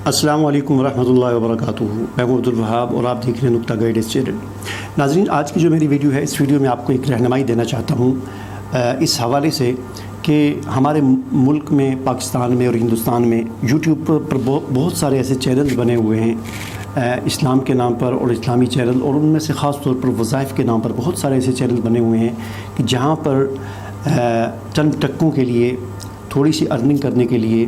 अस्सलामु अलैकुम वरहमतुल्लाहि वबरकातुहू। मैं हूं अब्दुल वहाब और आप देख रहे हैं नुक्ता गाइडेंस चैनल। नाज़रीन, आज की जो मेरी वीडियो है, इस वीडियो में आपको एक रहनुमाई देना चाहता हूं इस हवाले से कि हमारे मुल्क में, पाकिस्तान में और हिंदुस्तान में यूट्यूब पर बहुत सारे ऐसे चैनल बने हुए हैं इस्लाम के नाम पर और इस्लामी चैनल, और उनमें से ख़ास तौर पर वज़ाइफ़ के नाम पर बहुत सारे ऐसे चैनल बने हुए हैं कि जहाँ पर चंद टक्कों के लिए, थोड़ी सी अर्निंग करने के लिए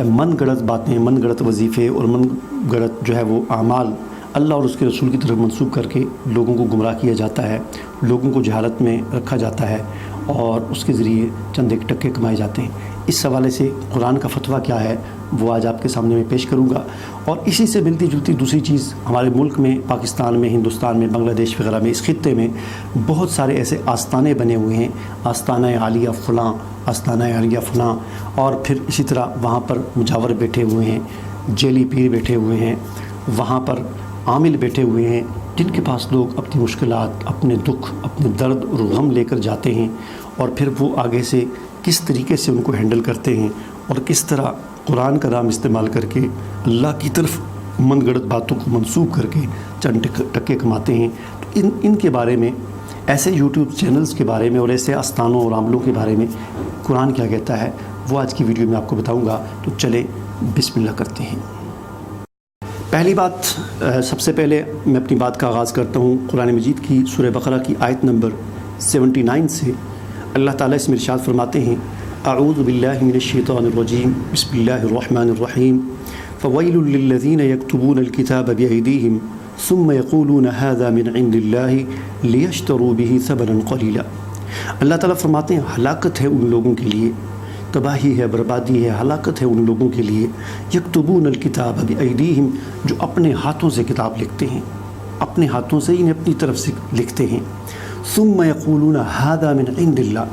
मन गढ़ंत बातें, मन गढ़ंत वजीफ़े और मन गढ़ंत जो है वो आमाल अल्लाह और उसके रसूल की तरफ मंसूब करके लोगों को गुमराह किया जाता है, लोगों को जहालत में रखा जाता है और उसके ज़रिए चंद एक टक्के कमाए जाते हैं। इस हवाले से कुरान का फतवा क्या है वो आज आपके सामने मैं पेश करूँगा। और इसी से मिलती जुलती दूसरी चीज़, हमारे मुल्क में, पाकिस्तान में, हिंदुस्तान में, बांग्लादेश वगैरह में, इस खित्ते में बहुत सारे ऐसे आस्थाने बने हुए हैं, आस्थाना आलिया फ़लाँ, आस्थाना आलिया फ़लाँ, और फिर इसी तरह वहाँ पर मुजावर बैठे हुए हैं, जेली पीर बैठे हुए हैं, वहाँ पर आमिल बैठे हुए हैं, जिनके पास लोग अपनी मुश्किलात, अपने दुख, अपने दर्द और गम लेकर जाते हैं और फिर वो आगे से किस तरीके से उनको हैंडल करते हैं और किस तरह कुरान का नाम इस्तेमाल करके अल्लाह की तरफ मन गढ़ंत बातों को मंसूब करके चंद टक्के कमाते हैं। तो इनके बारे में, ऐसे यूट्यूब चैनल्स के बारे में और ऐसे आस्थानों और आमलों के बारे में कुरान क्या कहता है वो आज की वीडियो में आपको बताऊंगा। तो चले बिस्मिल्लाह करते हैं। पहली बात, सबसे पहले मैं अपनी बात का आगाज़ करता हूँ कुरान मजीद की सूरह बकरा की आयत नंबर 79 से। अल्लाह ताला इसमें इरशाद फरमाते हैं, अऊज़ु बिल्लाहि मिनश्शैतानिर्रजीम, बिस्मिल्लाहिर्रहमानिर्रहीम, फ़वैलुल लिल्लज़ीना यक्तुबूनल किताब बिअयदीहिम सुम्मा यक़ूलूना हाज़ा मिन इंदिल्लाहि लियश्तरू बिही सबरन क़लीला। अल्लाह ताला फरमाते हैं, हलाकत है उन लोगों के लिए, तबाही है, बर्बादी है, हलाकत है उन लोगों के लिए, यक्तुबूनल किताब बिअयदीहिम, जो अपने हाथों से किताब लिखते हैं, अपने हाथों से इन्हें अपनी तरफ से लिखते हैं। सुम्मा यक़ूलूना हाज़ा मिन इंदिल्लाह,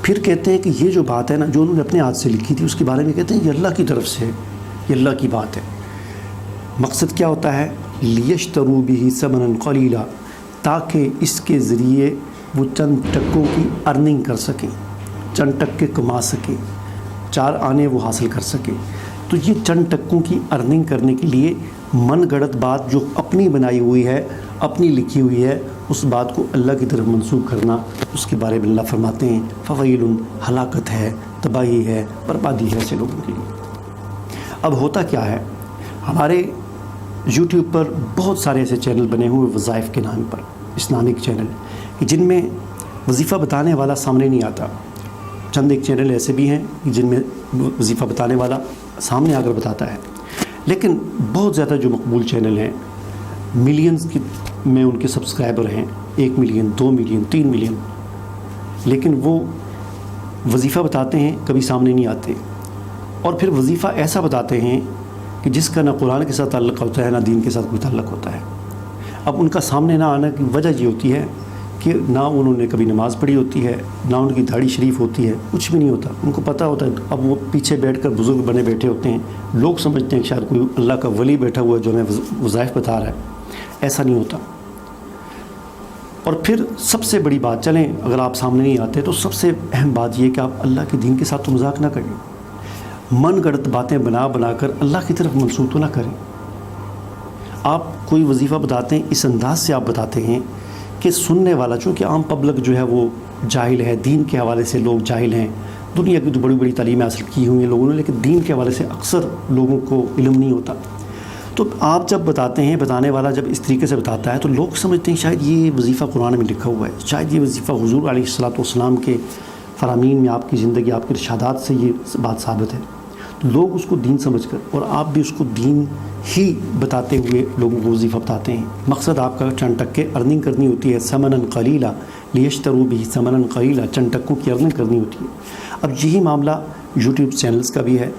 फिर कहते हैं कि ये जो बात है ना, जो उन्होंने अपने हाथ से लिखी थी, उसके बारे में कहते हैं ये अल्लाह की तरफ से है, ये अल्लाह की बात है। मकसद क्या होता है? लियश्तरू बिही समनन क़लीला, ताकि इसके ज़रिए वो चंद टक्कों की अर्निंग कर सकें, चंद टक्के कमा सकें, चार आने वो हासिल कर सकें। तो ये चंद टक्कों की अर्निंग करने के लिए मन गढ़ंत बात जो अपनी बनाई हुई है, अपनी लिखी हुई है, उस बात को अल्लाह की तरफ मंसूब करना, उसके बारे में अल्लाह फरमाते हैं फ़वैलुन, हलाकत है, तबाही है, बर्बादी है ऐसे लोगों के लिए। अब होता क्या है, हमारे यूट्यूब पर बहुत सारे ऐसे चैनल बने हुए वज़ाइफ़ के नाम पर, इस्लामिक चैनल, जिनमें वजीफ़ा बताने वाला सामने नहीं आता। चंद एक चैनल ऐसे भी हैं जिनमें वजीफ़ा बताने वाला सामने आकर बताता है, लेकिन बहुत ज़्यादा जो मकबूल चैनल हैं, मिलियंस की में उनके सब्सक्राइबर हैं, 1 मिलियन, 2 मिलियन, 3 मिलियन, लेकिन वो वजीफ़ा बताते हैं, कभी सामने नहीं आते, और फिर वजीफ़ा ऐसा बताते हैं कि जिसका ना कुरान के साथ ताल्लुक़ होता है, ना दीन के साथ कोई ताल्लुक़ होता है। अब उनका सामने ना आने की वजह ये होती है कि ना उन्होंने कभी नमाज़ पढ़ी होती है, ना उनकी दाढ़ी शरीफ होती है, कुछ भी नहीं होता। उनको पता होता है, अब वो पीछे बैठकर बुज़ुर्ग बने बैठे होते हैं, लोग समझते हैं कि शायद कोई अल्लाह का वली बैठा हुआ है जो हमें वज़ाइफ़ बता रहा है। ऐसा नहीं होता। और फिर सबसे बड़ी बात, चलें अगर आप सामने नहीं आते तो सबसे अहम बात ये कि आप अल्लाह के दीन के साथ तो मजाक ना करें, मन गढ़ंत बातें बना कर अल्लाह की तरफ मंसूब तो ना करें। आप कोई वजीफ़ा बताते हैं, इस अंदाज से आप बताते हैं कि सुनने वाला, चूँकि आम पब्लिक जो है वो जाहिल है, दीन के हवाले से लोग जाहिल हैं, दुनिया की तो बड़ी बड़ी तालीमें हासिल की हुई हैं लोगों ने, लेकिन दीन के हवाले से अक्सर लोगों को इल्म नहीं होता। तो आप जब बताते हैं, बताने वाला जब इस तरीके से बताता है तो लोग समझते हैं शायद ये वजीफ़ा कुरान में लिखा हुआ है, शायद ये वजीफ़ा हुज़ूर अलैहिस्सलातु वस्सलाम के फ़रामीन में, आपकी ज़िंदगी, आपके इरशादात से ये बात साबित है। तो लोग उसको दीन समझकर, और आप भी उसको दीन ही बताते हुए लोगों को वजीफ़ा बताते हैं। मकसद आपका चंद टक्के अर्निंग करनी होती है, समनन क़लीला लियश्तरू बिही समनन क़लीला, चंद टक्कों की अर्निंग करनी होती है। अब यही मामला यूट्यूब चैनल्स का भी है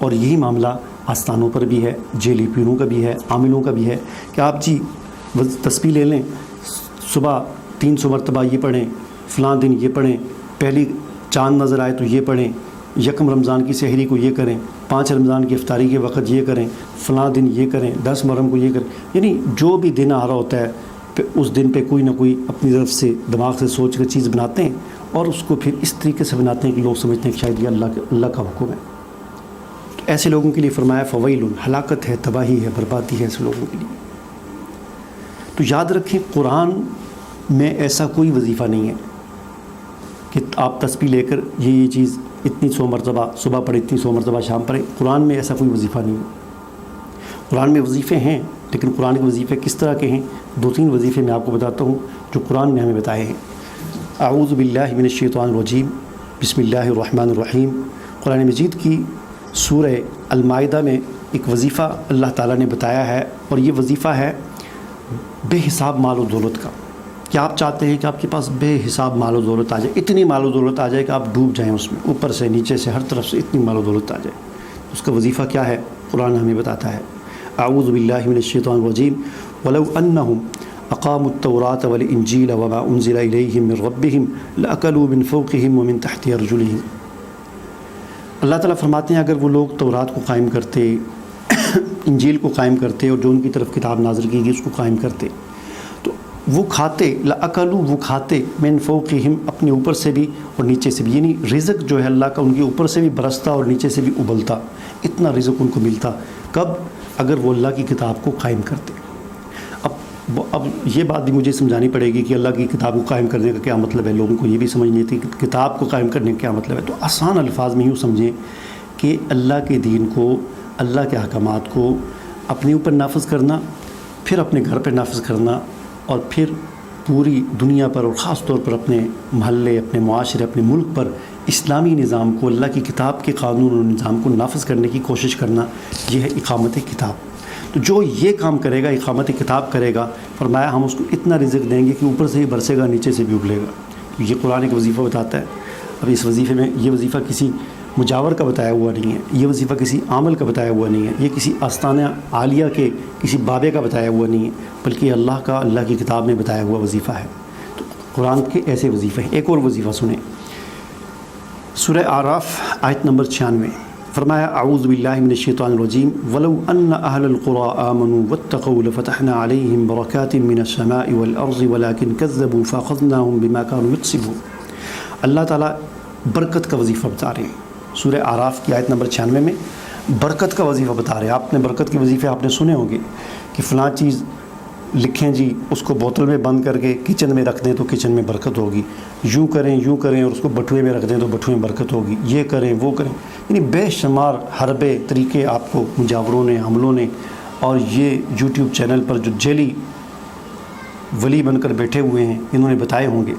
और यही मामला आस्थानों पर भी है, जेली पीरों का भी है, आमिलों का भी है कि आप जी तस्बीह ले लें, सुबह 300 मरतबा ये पढ़ें, फ़लाँ दिन ये पढ़ें, पहली चाँद नज़र आए तो ये पढ़ें, यकम रमज़ान की सहरी को ये करें, 5 रमज़ान की इफ्तारी के वक्त ये करें, फ़लाँ दिन ये करें, 10 मुहर्रम को ये करें। यानी जो भी दिन आ रहा होता है उस दिन पे कोई ना कोई अपनी तरफ से दिमाग से सोच कर चीज़ बनाते हैं और उसको फिर इस तरीके से बनाते हैं कि लोग समझते हैं कि शायद ये अल्लाह का हुक्म है। ایسے لوگوں کے لیے فرمایا فویل، ہلاکت ہے، تباہی ہے، بربادی ہے ایسے لوگوں کے لیے۔ تو یاد رکھیں قرآن میں ایسا کوئی وظیفہ نہیں ہے کہ آپ تسبیح لے کر یہ چیز اتنی 100 مرتبہ صبح پڑھیں، اتنی 100 مرتبہ شام پڑھیں۔ قرآن میں ایسا کوئی وظیفہ نہیں ہے۔ قرآن میں وظیفے ہیں، لیکن قرآن کے وظیفے کس طرح کے ہیں؟ 2-3 وظیفے میں آپ کو بتاتا ہوں جو قرآن نے ہمیں بتائے ہیں۔ اعوذ باللہ من الشیطان الرجیم، بسم اللہ الرحمن الرحیم۔ قرآن مجید کی سورہ المائدہ میں ایک وظیفہ اللہ تعالیٰ نے بتایا ہے، اور یہ وظیفہ ہے بے حساب مال و دولت کا۔ کہ آپ چاہتے ہیں کہ آپ کے پاس بے حساب مال و دولت آ جائے، اتنی مال و دولت آ جائے کہ آپ ڈوب جائیں اس میں، اوپر سے نیچے سے ہر طرف سے اتنی مال و دولت آ جائے۔ اس کا وظیفہ کیا ہے؟ قرآن ہمیں بتاتا ہے۔ اعوذ باللہ من الشیطان الرجیم، ولو انہم اقاموا التوراۃ والانجیل وما انزل الیہم من ربہم لاکلوا من فوقہم ومن تحت ارجلہم۔ اللہ تعالیٰ فرماتے ہیں اگر وہ لوگ تورات کو قائم کرتے، انجیل کو قائم کرتے، اور جو ان کی طرف کتاب نازل کی گئی اس کو قائم کرتے، تو وہ کھاتے، لَأَكَلُوا وہ کھاتے، من فوقہم اپنے اوپر سے بھی اور نیچے سے بھی، یعنی رزق جو ہے اللہ کا ان کے اوپر سے بھی برستا اور نیچے سے بھی ابلتا، اتنا رزق ان کو ملتا۔ کب؟ اگر وہ اللہ کی کتاب کو قائم کرتے۔ اب یہ بات بھی مجھے سمجھانی پڑے گی کہ اللہ کی کتاب کو قائم کرنے کا کیا مطلب ہے۔ لوگوں کو یہ بھی سمجھنی تھی کہ کتاب کو قائم کرنے کا کیا مطلب ہے۔ تو آسان الفاظ میں یوں سمجھیں کہ اللہ کے دین کو، اللہ کے احکامات کو اپنے اوپر نافذ کرنا، پھر اپنے گھر پہ نافذ کرنا، اور پھر پوری دنیا پر اور خاص طور پر اپنے محلے، اپنے معاشرے، اپنے ملک پر اسلامی نظام کو، اللہ کی کتاب کے قانون اور نظام کو نافذ کرنے کی کوشش کرنا، یہ ہے اقامت کتاب۔ تو جو یہ کام کرے گا، اقامت کتاب کرے گا، فرمایا ہم اس کو اتنا رزق دیں گے کہ اوپر سے بھی برسے گا، نیچے سے بھی اگلے گا۔ یہ قرآن ایک وظیفہ بتاتا ہے۔ اب اس وظیفے میں یہ وظیفہ کسی مجاور کا بتایا ہوا نہیں ہے، یہ وظیفہ کسی عامل کا بتایا ہوا نہیں ہے، یہ کسی آستانہ عالیہ کے کسی بابے کا بتایا ہوا نہیں ہے، بلکہ اللہ کا، اللہ کی کتاب میں بتایا ہوا وظیفہ ہے۔ تو قرآن کے ایسے وظیفے ہیں۔ ایک اور وظیفہ سنیں، سورہ اعراف آیت نمبر 96، فرمایا اعوذ باللہ من الشیطان الرجیم، ولو ان اہل القری آمنوا واتقوا لفتحنا علیہم برکات من السماء والارض ولکن کذبوا فاخذناہم بما کانوا یکسبون۔ اللہ تعالیٰ برکت کا وظیفہ بتا رہے ہیں۔ سورہ اعراف کی آیت نمبر 96 میں برکت کا وظیفہ بتا رہے ہیں۔ آپ نے برکت کے وظیفے آپ نے سنے ہوں گے کہ فلاں چیز لکھیں جی، اس کو بوتل میں بند کر کے کچن میں رکھ دیں تو کچن میں برکت ہوگی، یوں کریں اور اس کو بٹوے میں رکھ دیں تو بٹوے میں برکت ہوگی، یہ کریں وہ کریں، یعنی بے شمار حربے طریقے آپ کو مجاوروں نے، عملوں نے، اور یہ یوٹیوب چینل پر جو جیلی ولی بن کر بیٹھے ہوئے ہیں انہوں نے بتائے ہوں گے۔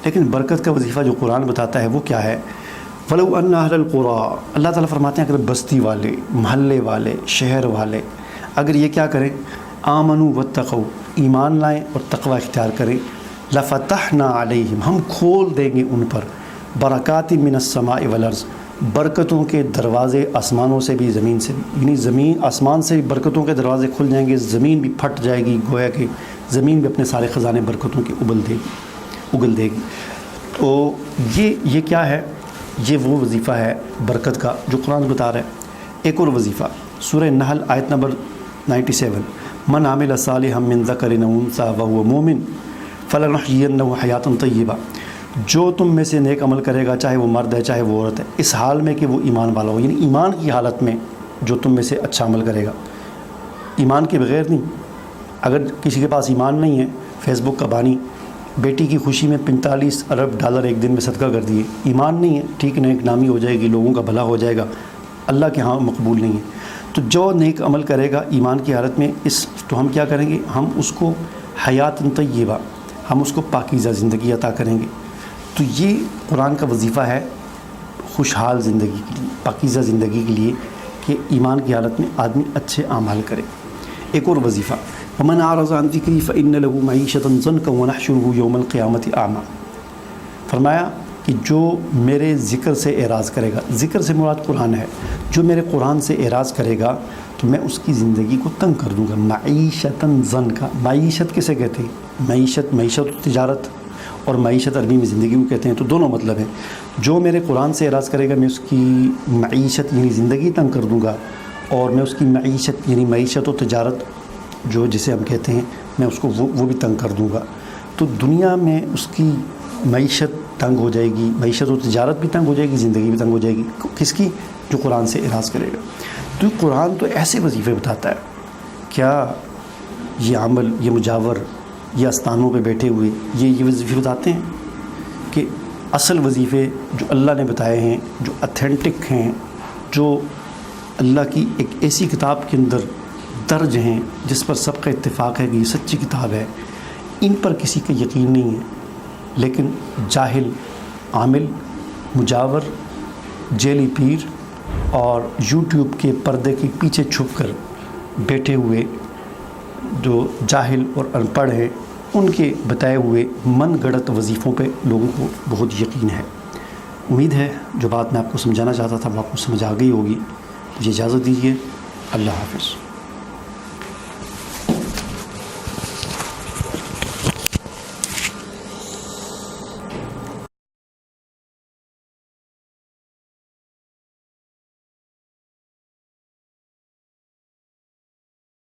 لیکن برکت کا وظیفہ جو قرآن بتاتا ہے وہ کیا ہے؟ ولو ان اہل القری، اللہ تعالیٰ فرماتے ہیں اگر بستی والے، محلے والے، شہر والے اگر یہ کیا کریں، آمنوا واتقوا، ایمان لائیں اور تقوی اختیار کریں، لفتحنا علیہم ہم کھول دیں گے ان پر، برکات من السماء والارض برکتوں کے دروازے آسمانوں سے بھی زمین سے بھی، یعنی زمین آسمان سے بھی برکتوں کے دروازے کھل جائیں گے، زمین بھی پھٹ جائے گی، گویا کہ زمین بھی اپنے سارے خزانے برکتوں کے اگل دے گی۔ تو یہ کیا ہے؟ یہ وہ وظیفہ ہے برکت کا جو قرآن بتا رہا ہے۔ ایک اور وظیفہ سورہ نحل آیت نمبر 97، من عمل صالحا من ذکر او انثی وهو مؤمن فلنحیینہ حیاتا طیبہ، جو تم میں سے نیک عمل کرے گا، چاہے وہ مرد ہے چاہے وہ عورت ہے، اس حال میں کہ وہ ایمان والا ہو، یعنی ایمان کی حالت میں جو تم میں سے اچھا عمل کرے گا، ایمان کے بغیر نہیں۔ اگر کسی کے پاس ایمان نہیں ہے، فیس بک کا بانی، بیٹی کی خوشی میں 45 ارب ڈالر ایک دن میں صدقہ کر دیے، ایمان نہیں ہے، ٹھیک نیک نامی ہو جائے گی، لوگوں کا بھلا ہو جائے گا، اللہ کے ہاں مقبول نہیں ہے۔ تو جو نیک عمل کرے گا ایمان کی حالت میں، تو ہم کیا کریں گے؟ ہم اس کو حیات طیبہ، ہم اس کو پاکیزہ زندگی عطا کریں گے۔ تو یہ قرآن کا وظیفہ ہے خوشحال زندگی کے لیے، پاکیزہ زندگی کے لیے، کہ ایمان کی حالت میں آدمی اچھے اعمال کرے۔ ایک اور وظیفہ، ومن اعرض عن ذکری فإن له معیشۃ ضنکا ونحشره یوم القیامۃ اعمی، فرمایا کہ جو میرے ذکر سے اعراض کرے گا، ذکر سے مراد قرآن ہے، جو میرے قرآن سے اعراض کرے گا تو میں اس کی زندگی کو تنگ کر دوں گا۔ معیشۃ ضنکا، معیشت کسے کہتے ہیں؟ معیشت تجارت، اور معیشت عربی میں زندگی کو کہتے ہیں، تو دونوں مطلب ہیں۔ جو میرے قرآن سے اعراض کرے گا میں اس کی معیشت یعنی زندگی تنگ کر دوں گا، اور میں اس کی معیشت یعنی معیشت و تجارت جو جسے ہم کہتے ہیں، میں اس کو وہ بھی تنگ کر دوں گا۔ تو دنیا میں اس کی معیشت तंग हो जाएगी, मईशत और तिजारत भी तंग हो जाएगी, ज़िंदगी भी तंग हो जाएगी। किसकी? जो कुरान से इराज़ करेगा। तो कुरान तो ऐसे वजीफ़े बताता है, क्या ये अमल, ये मुजावर, ये आस्थानों पे बैठे हुए ये वजीफ़े बताते हैं कि असल वजीफ़े जो अल्लाह ने बताए हैं, जो अथेंटिक हैं, जो अल्लाह की एक ऐसी किताब के अंदर दर्ज हैं जिस पर सबका इत्तेफाक है कि ये सच्ची किताब है, इन पर किसी का यकीन नहीं है। लेकिन जाहिल, आमिल, मुजावर, जेली पीर और यूट्यूब के पर्दे के पीछे छुपकर बैठे हुए जो जाहिल और अनपढ़ हैं, उनके बताए हुए मन गढ़ंत वजीफ़ों पे लोगों को बहुत यकीन है। उम्मीद है जो बात मैं आपको समझाना चाहता था वो आपको समझ आ गई होगी। मुझे इजाज़त दीजिए। अल्लाह हाफ़िज़।